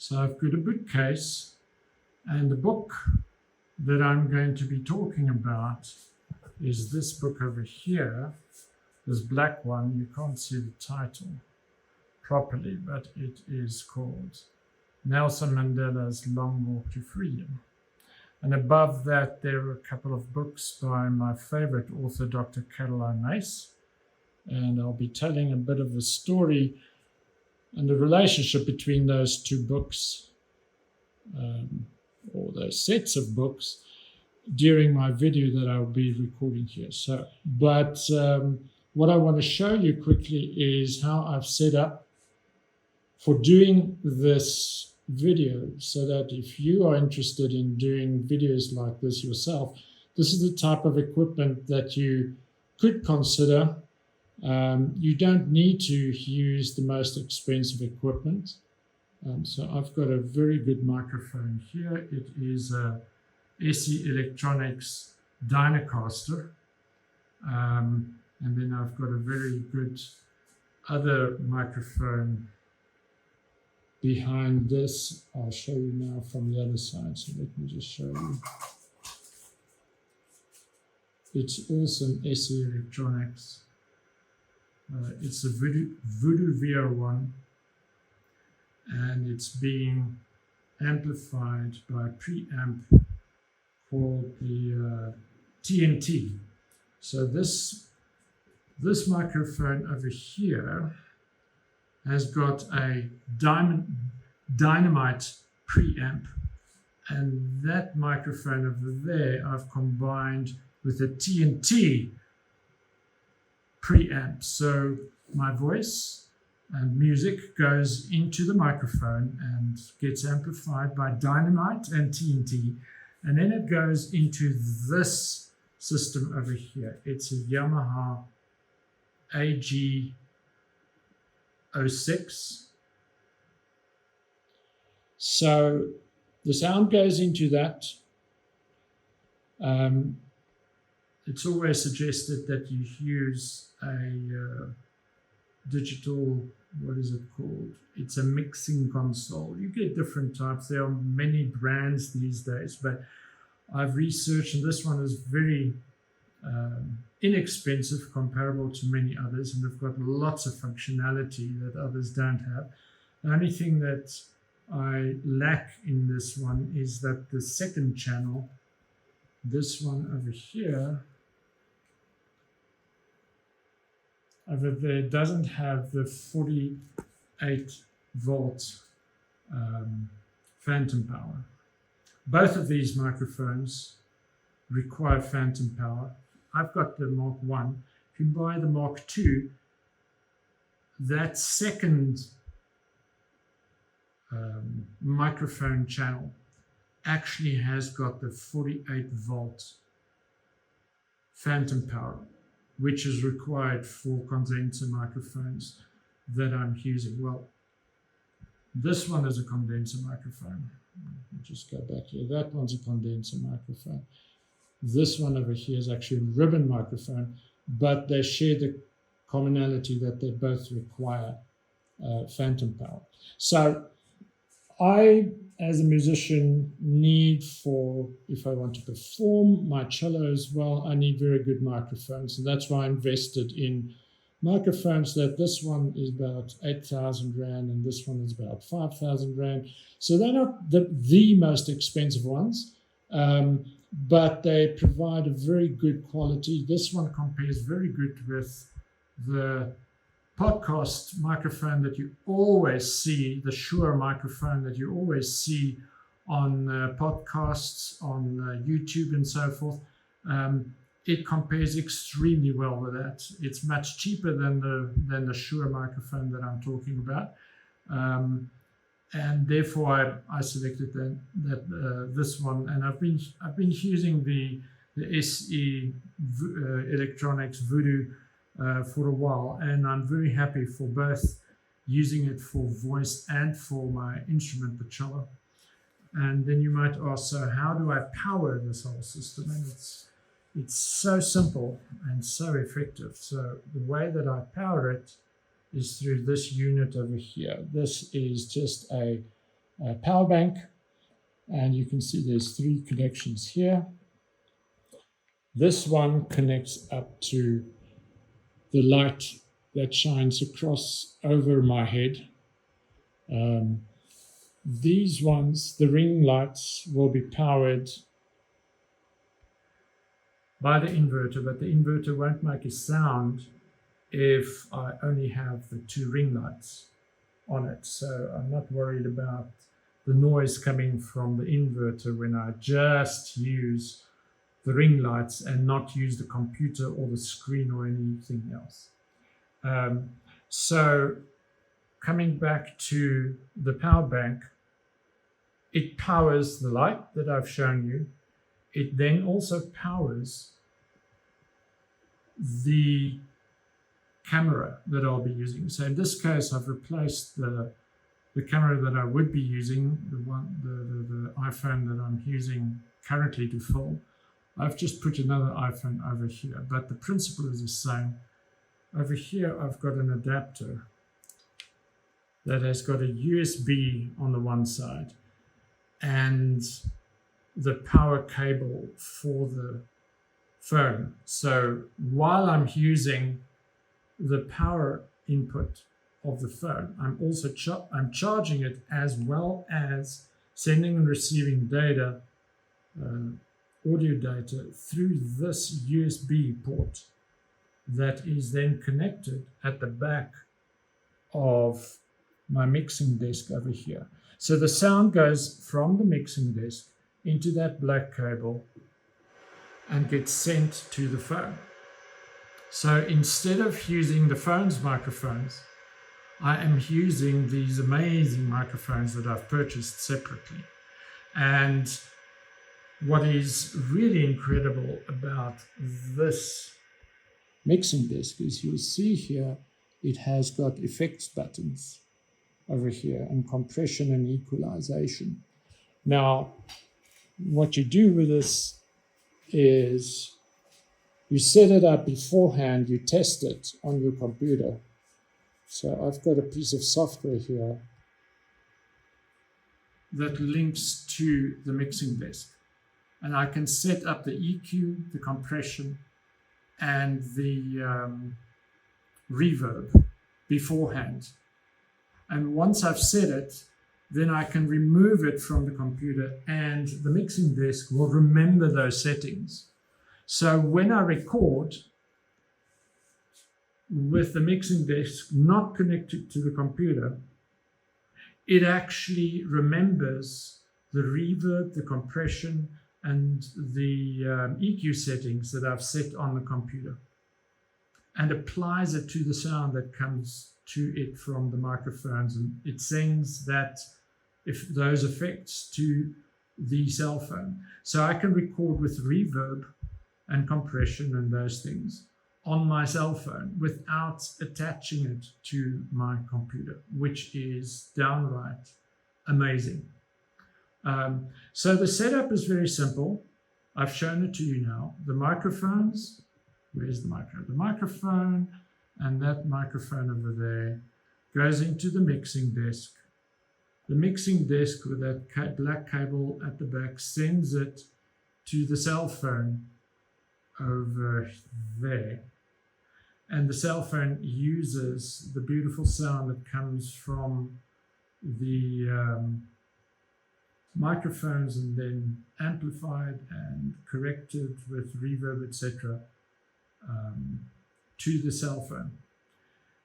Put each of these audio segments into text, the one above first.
So I've got a bookcase, and the book that I'm going to be talking about is this book over here, this black one. You can't see the title properly, but it is called Nelson Mandela's Long Walk to Freedom. And above that, there are a couple of books by my favorite author, Dr. Caroline Myss. And I'll be telling a bit of a story and the relationship between those two books, or those sets of books, during my video that I'll be recording here. But what I want to show you quickly is how I've set up for doing this video, so that if you are interested in doing videos like this yourself, this is the type of equipment that you could consider. You don't need to use the most expensive equipment. So I've got a very good microphone here. It is a SE Electronics Dynacaster. And then I've got a very good other microphone behind this. I'll show you now from the other side. So let me just show you. It's also an SE Electronics. It's a Voodoo VR1, and it's being amplified by a preamp called the TNT. So this microphone over here has got a dynamite preamp, and that microphone over there I've combined with a TNT preamp. So my voice and music goes into the microphone and gets amplified by dynamite and TNT, and then it goes into this system over here. It's a Yamaha AG06. So the sound goes into that. It's always suggested that you use a digital, what is it called? It's a mixing console. You get different types. There are many brands these days, but I've researched, and this one is very inexpensive, comparable to many others, and they've got lots of functionality that others don't have. The only thing that I lack in this one is that the second channel, this one over here, over there, doesn't have the 48 volt phantom power. Both of these microphones require phantom power. I've got the Mark 1. If you buy the Mark 2, that second microphone channel actually has got the 48 volt phantom power, which is required for condenser microphones that I'm using. Well, this one is a condenser microphone. I'll just go back here. That one's a condenser microphone. This one over here is actually a ribbon microphone, but they share the commonality that they both require phantom power. So I, as a musician, need for, if I want to perform my cello as well, I need very good microphones. And that's why I invested in microphones. That this one is about 8,000 Rand and this one is about 5,000 Rand. So they're not the most expensive ones, but they provide a very good quality. This one compares very good with the podcast microphone that you always see, the Shure microphone that you always see on podcasts, on YouTube and so forth. It compares extremely well with that. It's much cheaper than the Shure microphone that I'm talking about. And therefore I selected this one, and I've been using the SE Electronics Voodoo for a while, and I'm very happy for both using it for voice and for my instrument, the cello. And then you might ask, so how do I power this whole system? And it's so simple and so effective. So the way that I power it is through this unit over here. This is just a power bank, and you can see there's 3 connections here. This one connects up to the light that shines across over my head. These ones, the ring lights, will be powered by the inverter, but the inverter won't make a sound if I only have the 2 ring lights on it. So I'm not worried about the noise coming from the inverter when I just use the ring lights and not use the computer or the screen or anything else. So coming back to the power bank, it powers the light that I've shown you. It then also powers the camera that I'll be using. So in this case, I've replaced the camera that I would be using, the iPhone that I'm using currently to film. I've just put another iPhone over here, but the principle is the same. Over here, I've got an adapter that has got a USB on the one side and the power cable for the phone. So while I'm using the power input of the phone, I'm also charging it, as well as sending and receiving data, audio data, through this USB port that is then connected at the back of my mixing desk over here. So the sound goes from the mixing desk into that black cable and gets sent to the phone. So instead of using the phone's microphones, I am using these amazing microphones that I've purchased separately. And what is really incredible about this mixing desk is you'll see here, it has got effects buttons over here and compression and equalization. Now, what you do with this is you set it up beforehand, you test it on your computer. So I've got a piece of software here that links to the mixing desk. And I can set up the EQ, the compression, and the reverb beforehand. And once I've set it, then I can remove it from the computer and the mixing desk will remember those settings. So when I record with the mixing desk not connected to the computer, it actually remembers the reverb, the compression, and the EQ settings that I've set on the computer and applies it to the sound that comes to it from the microphones, and it sends those effects to the cell phone. So I can record with reverb and compression and those things on my cell phone without attaching it to my computer, which is downright amazing. So the setup is very simple. I've shown it to you now. The microphones, where's the microphone? The microphone and that microphone over there goes into the mixing desk. The mixing desk with that black cable at the back sends it to the cell phone over there. And the cell phone uses the beautiful sound that comes from the microphones and then amplified and corrected with reverb, etc., to the cell phone.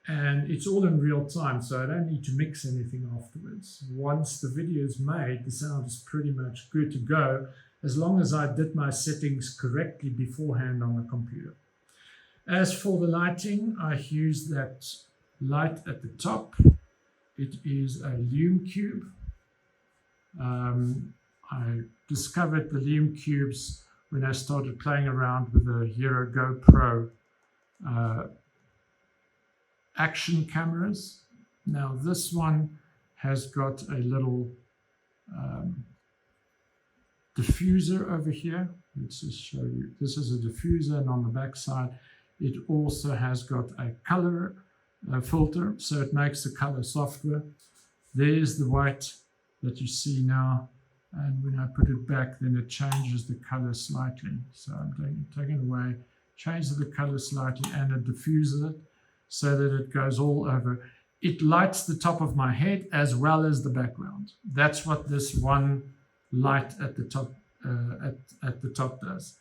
And it's all in real time, so I don't need to mix anything afterwards. Once the video is made, the sound is pretty much good to go, as long as I did my settings correctly beforehand on the computer. As for the lighting, I use that light at the top. It is a lume cube. I discovered the lume cubes when I started playing around with the Hero GoPro action cameras. Now this one has got a little diffuser over here. Let's just show you. This is a diffuser, and on the back side it also has got a color filter, so it makes the color softer. There's the white that you see now. And when I put it back, then it changes the color slightly. So I'm taking it away, changes the color slightly, and it diffuses it so that it goes all over. It lights the top of my head as well as the background. That's what this one light at the top at the top does.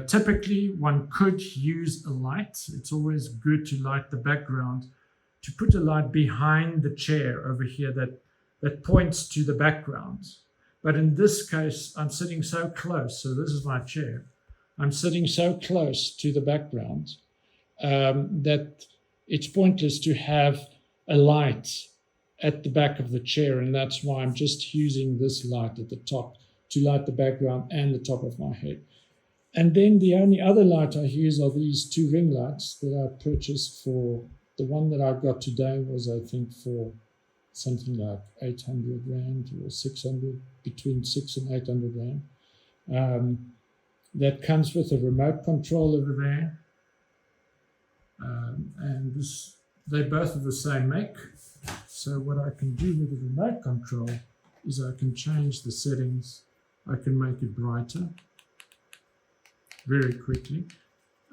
Typically, one could use a light. It's always good to light the background, to put a light behind the chair over here that points to the background. But in this case, I'm sitting so close. So this is my chair. I'm sitting so close to the background that it's pointless to have a light at the back of the chair. And that's why I'm just using this light at the top to light the background and the top of my head. And then the only other light I use are these two ring lights that I purchased for, the one that I got today was, I think, for something like 800 Rand or 600, between 600 and 800 Rand. That comes with a remote control over there. And this, they're both of the same make. So what I can do with the remote control is I can change the settings. I can make it brighter very quickly.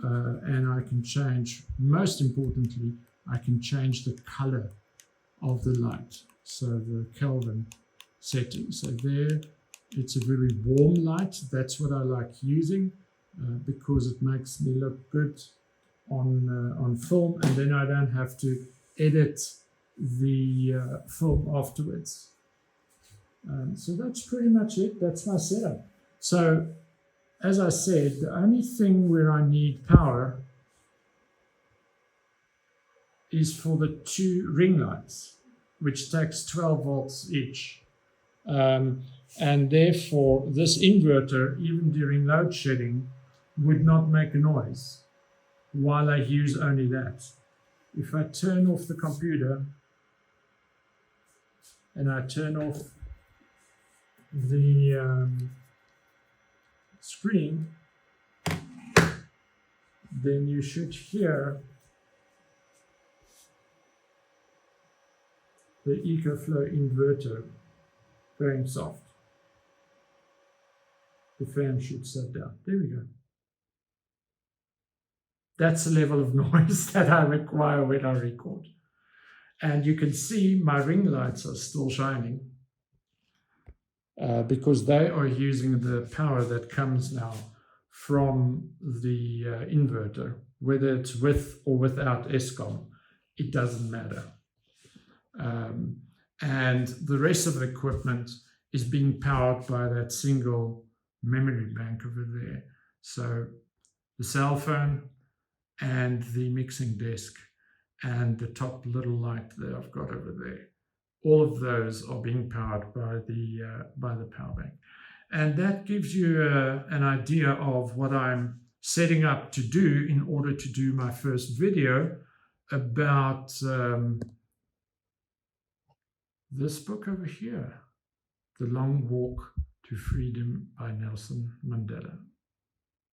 And I can change, most importantly, I can change the color of the light. So the Kelvin setting. So there, it's a very warm light. That's what I like using because it makes me look good on film, and then I don't have to edit the film afterwards. So that's pretty much it. That's my setup. So as I said, the only thing where I need power is for the two ring lights, which takes 12 volts each. And therefore, this inverter, even during load shedding, would not make a noise while I use only that. If I turn off the computer and I turn off the screen, then you should hear the EcoFlow inverter going soft. The fan should shut down. There we go. That's the level of noise that I require when I record. And you can see my ring lights are still shining because they are using the power that comes now from the inverter, whether it's with or without Eskom, it doesn't matter. And the rest of the equipment is being powered by that single memory bank over there. So the cell phone and the mixing desk and the top little light that I've got over there, all of those are being powered by the power bank. And that gives you an idea of what I'm setting up to do in order to do my first video about this book over here, The Long Walk to Freedom by Nelson Mandela.